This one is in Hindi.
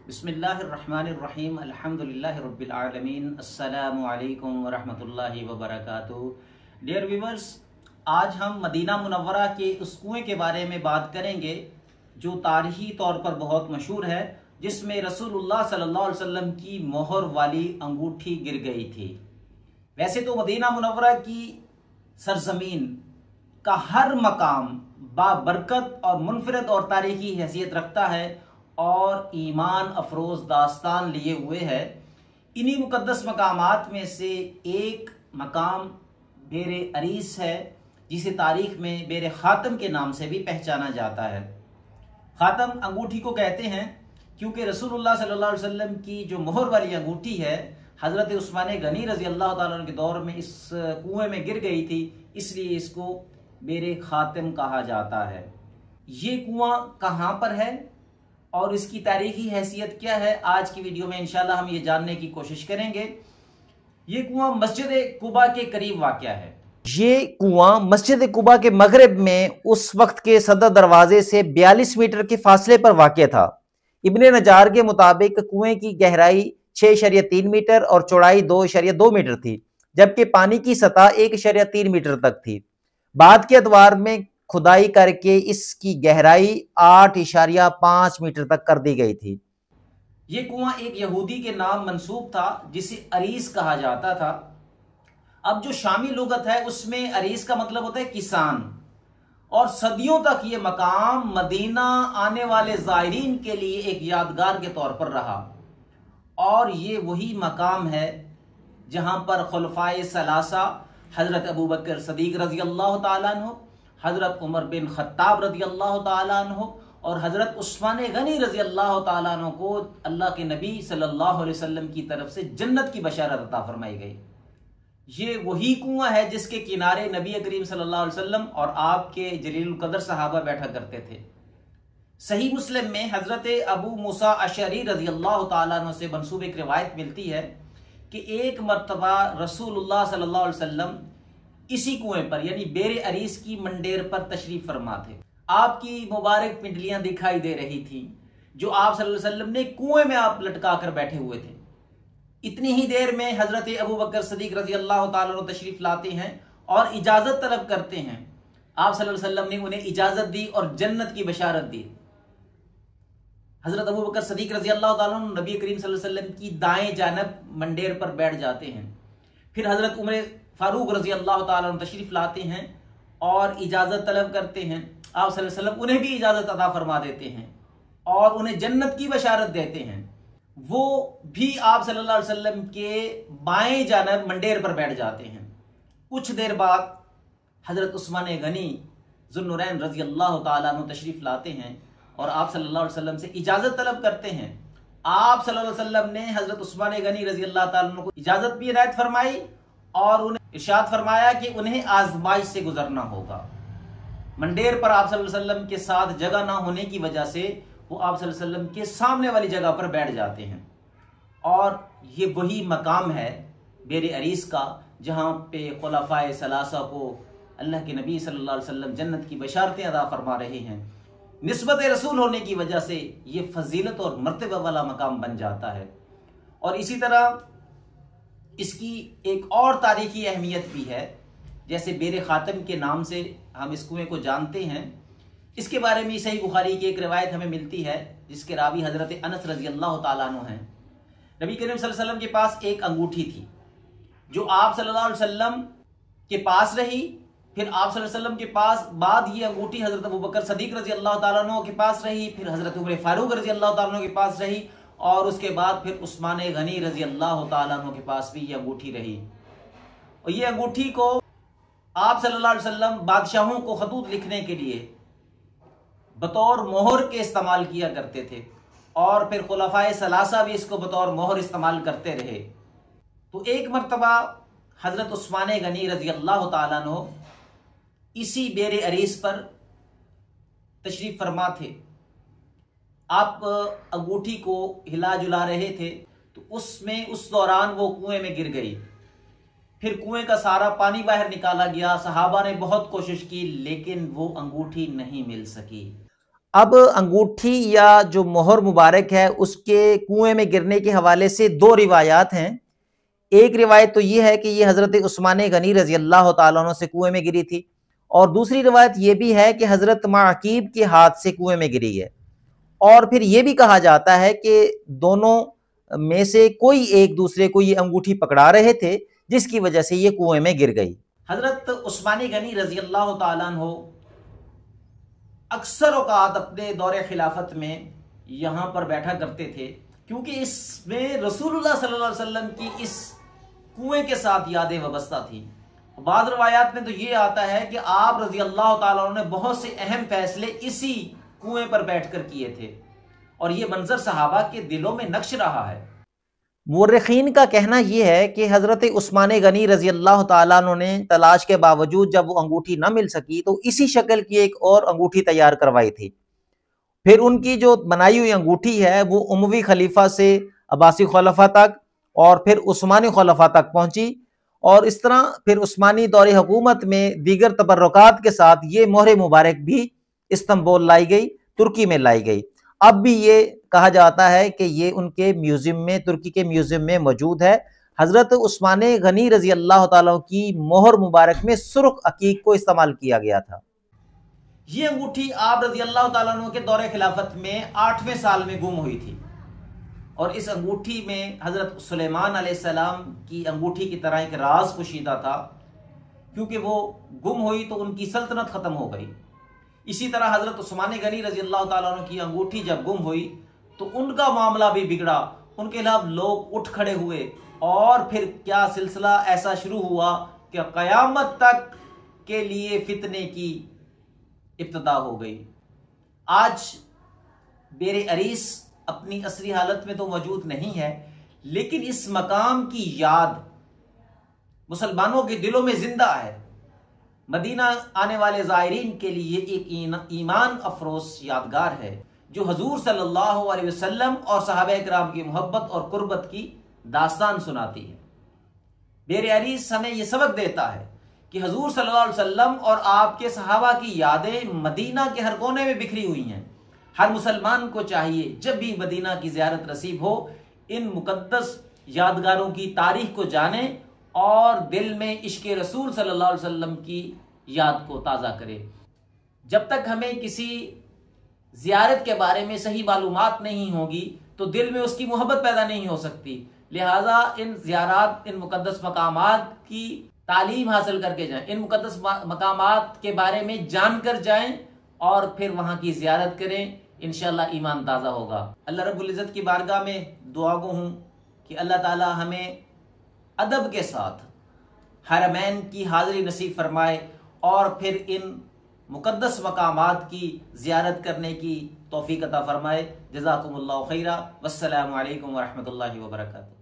बिस्मिल्लाहिर्रहमानिर्रहीम अल्हम्दुलिल्लाहि रब्बिल आलमीन अस्सलामु अलैकुम वरहमतुल्लाहि वबरकातुहू। डियर व्यूवर्स, आज हम मदीना मुनव्वरा के उस कुएं के बारे में बात करेंगे जो तारीखी तौर पर बहुत मशहूर है, जिसमें रसूलुल्लाह सल्लल्लाहु अलैहि वसल्लम की मोहर वाली अंगूठी गिर गई थी। वैसे तो मदीना मुनव्वरा की सरजमीन का हर मकाम बाबरकत और मुनफरद और तारीखी हैसियत रखता है और ईमान अफरोज दास्तान लिए हुए है। इन्हीं मुकद्दस मकामात में से एक मकाम बेरे अरीस है, जिसे तारीख में बेरे ख़ातम के नाम से भी पहचाना जाता है। ख़ातम अंगूठी को कहते हैं क्योंकि रसूलुल्लाह सल्लल्लाहु अलैहि वसल्लम की जो मोहर वाली अंगूठी है हज़रत उस्मान गनी रज़ी अल्लाह ताला अन्हु के दौर में इस कुएं में गिर गई थी, इसलिए इसको बेरे ख़ातम कहा जाता है। ये कुआं कहाँ पर है और इसकी तारीखी हैसियत क्या है, आज की वीडियो में इंशाल्लाह हम ये जानने की कोशिश करेंगे। ये कुआं मस्जिद कुबा के करीब वाक़या है। ये कुआं मस्जिद कुबा के मगरिब में उस वक्त के सदर दरवाजे से 42 मीटर के फासले पर वाक़या था। इब्ने नजार के मुताबिक कुएं की गहराई 6.3 मीटर और चौड़ाई 2.2 मीटर थी, जबकि पानी की सतह 1.3 मीटर तक थी। बाद के अदवार में खुदाई करके इसकी गहराई 8.5 मीटर तक कर दी गई थी। ये कुआं एक यहूदी के नाम मंसूब था जिसे अरीस कहा जाता था। अब जो शामी लुगत है उसमें अरीस का मतलब होता है किसान, और सदियों तक ये मकाम मदीना आने वाले ज़ायरीन के लिए एक यादगार के तौर पर रहा। और ये वही मकाम है जहां पर खुलफाए सलासा हजरत अबू बकर सदीक रजी अल्लाह ताला अन्हु, हजरत उमर बिन खत्ताब रजी अल्लाह ताला अन्हु और हजरत उस्मान गनी रजी अल्लाह ताला अन्हु को अल्लाह के नबी सल्लल्लाहु अलैहि वसल्लम की तरफ से जन्नत की बशारत अता फरमाई गई। ये वही कुआं है जिसके किनारे नबी करीम सल्लल्लाहु अलैहि वसल्लम और आपके जलीलुल कदर सहाबा बैठा करते थे। सही मुस्लिम में हजरत अबू मूसा अशरी रजी अल्लाह ताला अन्हु से मंसूब एक रिवायत मिलती है कि एक मरतबा रसूलुल्लाह सल्लल्लाहु अलैहि वसल्लम इसी कुएं पर यानी बेरे अरीस की मंडेर पर तशरीफ फरमा थे। आपकी मुबारक पिंडलियां दिखाई दे रही थी जो आप सल्लल्लाहु अलैहि वसल्लम ने कुएं में आप लटका कर बैठे हुए थे। इतनी ही देर में हजरत अबू बकर सदीक रजी अल्लाह ताला अन्हु तशरीफ लाते हैं और इजाजत तलब करते हैं। आप सल्लल्लाहु अलैहि वसल्लम ने उन्हें इजाजत दी और जन्नत की बशारत दी। हजरत अबू बकर सदीक रजी अल्लाह ताला अन्हु नबी करीम सल्लल्लाहु अलैहि वसल्लम की दाएं जानब मंडेर पर बैठ जाते हैं। फिर हजरत उमर फारूक रजी अल्लाह ताला अन्हु तशरीफ लाते हैं और इजाजत तलब करते हैं। आप सल्लल्लाहु अलैहि वसल्लम उन्हें भी इजाजत अता फरमा देते हैं और उन्हें जन्नत की बशारत देते हैं। वो भी आप सल्लल्लाहु अलैहि वसल्लम के बाएं जानब मंडेर पर बैठ जाते हैं। कुछ देर बाद हजरत उस्मान गनी ज़ुन्नुरैन रजी अल्लाह ताला अन्हु तशरीफ लाते हैं और आप सल्लल्लाहु अलैहि वसल्लम से इजाजत तलब करते हैं। आप सल्लल्लाहु अलैहि वसल्लम ने हजरत उस्मान गनी रजी अल्लाह ताला अन्हु को इजाजत भी इनायत फरमाई और उन्हें इरशाद फरमाया कि उन्हें आजमाइश से गुजरना होगा। मंडेर पर आप सल्लल्लाहु अलैहि वसल्लम के साथ जगह ना होने की वजह से वो आप सल्लल्लाहु अलैहि वसल्लम के सामने वाली जगह पर बैठ जाते हैं। और ये वही मकाम है बेरे अरीस का जहां पे खुलफाए सलासा को अल्लाह के नबी सल्लल्लाहु अलैहि वसल्लम जन्नत की बशारतें अदा फरमा रहे हैं। निस्बत रसूल होने की वजह से ये फजीलत और मर्तबा वाला मकाम बन जाता है। और इसी तरह इसकी एक और तारीखी अहमियत भी है। जैसे बेरे ख़ातम के नाम से हम इस कुएं को जानते हैं, इसके बारे में सही बुखारी की एक रिवायत हमें मिलती है जिसके रावी हजरत अनस रजी अल्लाह ताला अन्हु हैं। नबी करीम सल्लल्लाहु अलैहि वसल्लम के पास एक अंगूठी थी जो आप सल्लल्लाहु अलैहि वसल्लम के पास रही। फिर आप सल्लल्लाहु अलैहि वसल्लम के पास बाद ये अंगूठी हजरत अबू बकर सदीक रजी अल्लाह ताला अन्हु के पास रही, फिर हजरत उमर फारूक रजी अल्लाह ताला अन्हु के पास रही और उसके बाद फिर उस्मान गनी रजी अल्लाह ताला अन्हु के पास भी ये अंगूठी रही। और ये अंगूठी को आप सल्लल्लाहु अलैहि वसल्लम बादशाहों को खतूत लिखने के लिए बतौर मोहर के इस्तेमाल किया करते थे और फिर खुलफाए सलासा भी इसको बतौर मोहर इस्तेमाल करते रहे। तो एक मरतबा हजरत उस्मान गनी रजी अल्लाह ताला अन्हु इसी बेरे अरीस पर तशरीफ फरमा थे। आप अंगूठी को हिला जुला रहे थे तो उसमें उस दौरान वो कुएं में गिर गई। फिर कुएं का सारा पानी बाहर निकाला गया। सहाबा ने बहुत कोशिश की लेकिन वो अंगूठी नहीं मिल सकी। अब अंगूठी या जो मोहर मुबारक है उसके कुएं में गिरने के हवाले से दो रिवायात हैं। एक रिवायत तो ये है कि ये हज़रत उस्मान गनी रजी अल्लाह तआला अन्हु से कुएं में गिरी थी, और दूसरी रिवायत ये भी है कि हज़रत माकीब के हाथ से कुएं में गिरी है। और फिर ये भी कहा जाता है कि दोनों में से कोई एक दूसरे को ये अंगूठी पकड़ा रहे थे, जिसकी वजह से ये कुएं में गिर गई। हज़रत उस्मान गनी रजी अल्लाह तआला अन्हु अक्सर औकात अपने दौरे खिलाफत में यहाँ पर बैठा करते थे, क्योंकि इसमें रसूलुल्लाह सल्लल्लाहु अलैहि वसल्लम की इस कुएं के साथ यादें वाबस्ता थी। बाद रवायात में तो ये आता है कि आप रजी अल्लाह तआला अन्हु ने बहुत से अहम फैसले इसी कुएं पर बैठकर किए थे, और ये मंजर सहाबा के दिलों में नक्श रहा है। मुर्रिखीन का कहना यह है कि हज़रत उस्मान गनी रजी अल्लाह तआला अन्हु ने तलाश के बावजूद जब वो अंगूठी न मिल सकी तो इसी शक्ल की एक और अंगूठी तैयार करवाई थी। फिर उनकी जो बनाई हुई अंगूठी है वो उमवी खलीफा से अब्बासी खलीफा तक और फिर उस्मानी खलीफा तक पहुंची, और इस तरह फिर उस्मानी दौरे हुकूमत में दीगर तबर्रुकात के साथ ये मोहर मुबारक भी इस्तांबुल लाई गई, तुर्की में लाई गई। अब भी ये कहा जाता है कि ये उनके म्यूजियम में, तुर्की के म्यूजियम में मौजूद है। हज़रत उस्मान गनी रजी अल्लाह तआला की मोहर मुबारक में सुर्ख अकीक को इस्तेमाल किया गया था। ये अंगूठी आप रजी अल्लाह तआला अन्हु के दौरे खिलाफत में 8वें साल में गुम हुई थी, और इस अंगूठी में हज़रत सुलेमान अलैहिस्सलाम की अंगूठी की तरह एक राज पोशीदा था, क्योंकि वो गुम हुई तो उनकी सल्तनत ख़त्म हो गई। इसी तरह हज़रत उस्मान गनी रजी अल्लाह तआला अन्हु की अंगूठी जब गुम हुई तो उनका मामला भी बिगड़ा, उनके खिलाफ लोग उठ खड़े हुए, और फिर क्या सिलसिला ऐसा शुरू हुआ कि क़यामत तक के लिए फितने की इब्तिदा हो गई। आज बेरे अरीस अपनी असली हालत में तो मौजूद नहीं है, लेकिन इस मकाम की याद मुसलमानों के दिलों में जिंदा है। मदीना आने वाले ज़ायरीन के लिए एक ईमान अफरोज यादगार है, जो हजूर सल्लल्लाहु अलैहि वसल्लम और सहाबा किराम की मोहब्बत और कुर्बत की दास्तान सुनाती है। बेरे अरीस हमें यह सबक देता है कि हजूर सल्लल्लाहु अलैहि वसल्लम और आपके सहाबा की यादें मदीना के हर कोने में बिखरी हुई हैं। हर मुसलमान को चाहिए जब भी मदीना की ज़ियारत नसीब हो, इन मुकद्दस यादगारों की तारीख को जाने और दिल में इश्क़ रसूल सल्लल्लाहु अलैहि वसल्लम की याद को ताज़ा करे। जब तक हमें किसी ज़ियारत के बारे में सही मालूमात नहीं होगी तो दिल में उसकी मोहब्बत पैदा नहीं हो सकती। लिहाजा इन ज़ियारत, इन मुकद्दस मकामात की तालीम हासिल करके जाएं, इन मुकद्दस मकामात के बारे में जानकर जाएं और फिर वहाँ की ज़ियारत करें। इंशाअल्लाह ईमान ताज़ा होगा। अल्लाह रब्बुल इज़्ज़त की बारगाह में दुआ गो हूँ कि अल्लाह ताला हमें अदब के साथ हरमैन की हाज़िरी नसीब फरमाए और फिर इन मुकद्दस मकामात की ज़ियारत करने की तौफीक अता फरमाए। जज़ाकुमुल्लाहु खैरा। वस्सलामु अलैकुम व रहमतुल्लाहि व बरकातुहू।